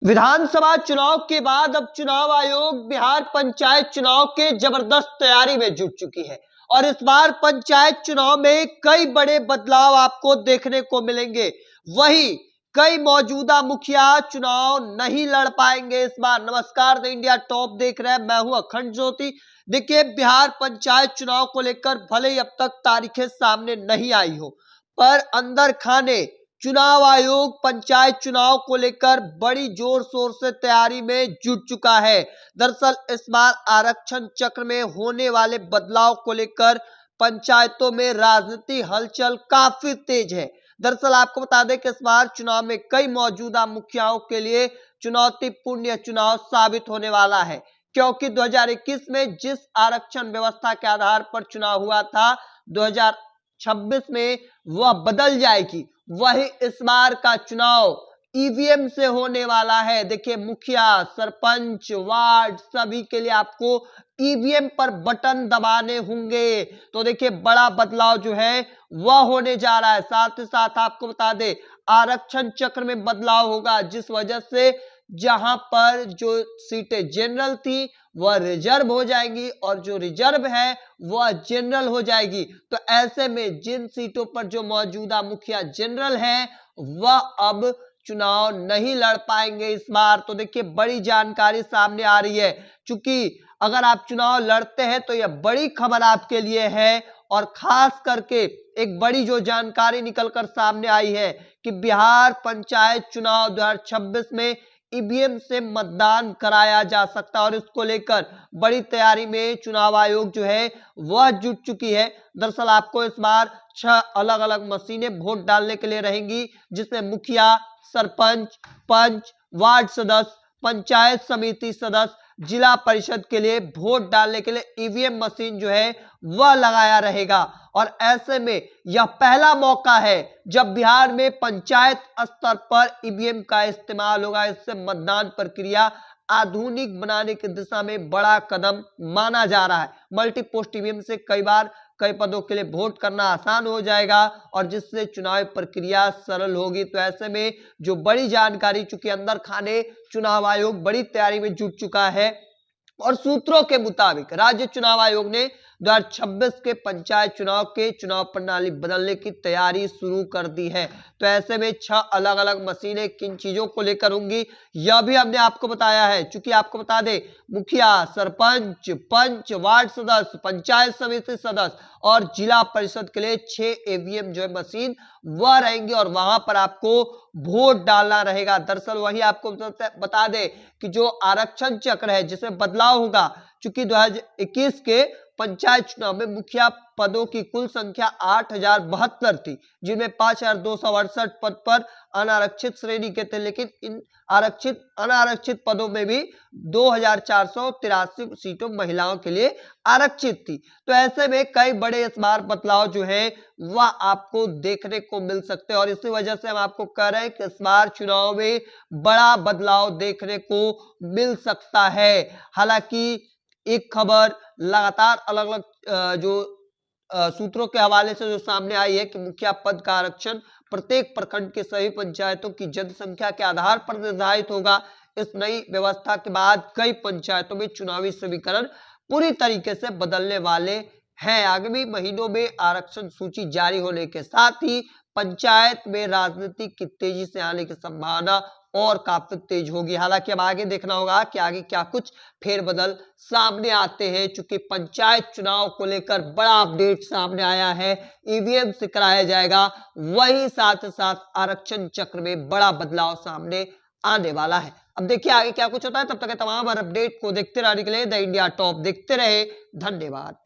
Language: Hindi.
विधानसभा चुनाव के बाद अब चुनाव आयोग बिहार पंचायत चुनाव के जबरदस्त तैयारी में जुट चुकी है और इस बार पंचायत चुनाव में कई बड़े बदलाव आपको देखने को मिलेंगे। वहीं कई मौजूदा मुखिया चुनाव नहीं लड़ पाएंगे इस बार। नमस्कार, द इंडिया टॉप देख रहे हैं, मैं हूं अखंड ज्योति। देखिए, बिहार पंचायत चुनाव को लेकर भले ही अब तक तारीखें सामने नहीं आई हो, पर अंदर खाने चुनाव आयोग पंचायत चुनाव को लेकर बड़ी जोर शोर से तैयारी में जुट चुका है। दरअसल इस बार आरक्षण चक्र में होने वाले बदलाव को लेकर पंचायतों में राजनीति हलचल काफी तेज है। दरअसल आपको बता दें कि इस बार चुनाव में कई मौजूदा मुखियाओं के लिए चुनौतीपूर्ण चुनाव साबित होने वाला है, क्योंकि 2021 में जिस आरक्षण व्यवस्था के आधार पर चुनाव हुआ था, 2026 में वह बदल जाएगी। वही इस बार का चुनाव ईवीएम से होने वाला है। देखिए, मुखिया, सरपंच, वार्ड सभी के लिए आपको ईवीएम पर बटन दबाने होंगे। तो देखिए, बड़ा बदलाव जो है वह होने जा रहा है। साथ ही साथ आपको बता दें, आरक्षण चक्र में बदलाव होगा, जिस वजह से जहां पर जो सीटें जनरल थी वह रिजर्व हो जाएंगी और जो रिजर्व है वह जनरल हो जाएगी। तो ऐसे में जिन सीटों पर जो मौजूदा मुखिया जनरल है वह अब चुनाव नहीं लड़ पाएंगे इस बार। तो देखिए, बड़ी जानकारी सामने आ रही है। चूंकि अगर आप चुनाव लड़ते हैं तो यह बड़ी खबर आपके लिए है और खास करके एक बड़ी जो जानकारी निकलकर सामने आई है कि बिहार पंचायत चुनाव 2026 में ईवीएम से मतदान कराया जा सकता है और इसको लेकर बड़ी तैयारी में चुनाव आयोग जो है वह जुट चुकी है। दरअसल आपको इस बार 6 अलग अलग मशीनें वोट डालने के लिए रहेंगी, जिसमें मुखिया, सरपंच, पंच, वार्ड सदस्य, पंचायत समिति सदस्य, जिला परिषद के लिए वोट डालने के लिए ईवीएम मशीन जो है वह लगाया रहेगा। और ऐसे में यह पहला मौका है जब बिहार में पंचायत स्तर पर ईवीएम का इस्तेमाल होगा। इससे मतदान प्रक्रिया आधुनिक बनाने की दिशा में बड़ा कदम माना जा रहा है। मल्टी पोस्ट ईवीएम से कई पदों के लिए वोट करना आसान हो जाएगा और जिससे चुनाव प्रक्रिया सरल होगी। तो ऐसे में जो बड़ी जानकारी, चूंकि अंदर खाने चुनाव आयोग बड़ी तैयारी में जुट चुका है और सूत्रों के मुताबिक राज्य चुनाव आयोग ने 2026 के पंचायत चुनाव के चुनाव प्रणाली बदलने की तैयारी शुरू कर दी है। तो ऐसे में 6 अलग अलग मशीनें किन चीजों को लेकर होंगी यह भी हमने आपको बताया है। चूंकि आपको बता दें, मुखिया, सरपंच, पंच, वार्ड सदस्य, पंचायत समिति सदस्य और जिला परिषद के लिए 6 ईवीएम जो है मशीन वह रहेंगी और वहां पर आपको वोट डालना रहेगा। दरअसल वही आपको बता दें कि जो आरक्षण चक्र है जिसमें बदलाव होगा, चूंकि 2021 के पंचायत चुनाव में मुखिया पदों की कुल संख्या 8072 थी, जिनमें 5268 पद पर अनारक्षित श्रेणी के थे, लेकिन इन अनारक्षित पदों में भी 2483 सीटों महिलाओं के लिए आरक्षित थी। तो ऐसे में कई बड़े इस बार बदलाव जो है वह आपको देखने को मिल सकते हैं और इसी वजह से हम आपको कह रहे हैं कि इस बार चुनाव में बड़ा बदलाव देखने को मिल सकता है। हालांकि एक खबर लगातार अलग अलग जो सूत्रों के हवाले से जो सामने आई है कि मुखिया पद का आरक्षण प्रत्येक प्रखंड के सभी पंचायतों की जनसंख्या के आधार पर निर्धारित होगा। इस नई व्यवस्था के बाद कई पंचायतों में चुनावी समीकरण पूरी तरीके से बदलने वाले हैं। आगामी महीनों में आरक्षण सूची जारी होने के साथ ही पंचायत में राजनीति की तेजी से आने की संभावना और काफी तेज होगी। हालांकि अब आगे देखना होगा कि आगे क्या कुछ फेरबदल सामने आते हैं। चूंकि पंचायत चुनाव को लेकर बड़ा अपडेट सामने आया है, ईवीएम से कराया जाएगा, वही साथ साथ आरक्षण चक्र में बड़ा बदलाव सामने आने वाला है। अब देखिए आगे क्या कुछ होता है। तब तक तमाम अपडेट को देखते रहने के लिए द इंडिया टॉप देखते रहे। धन्यवाद।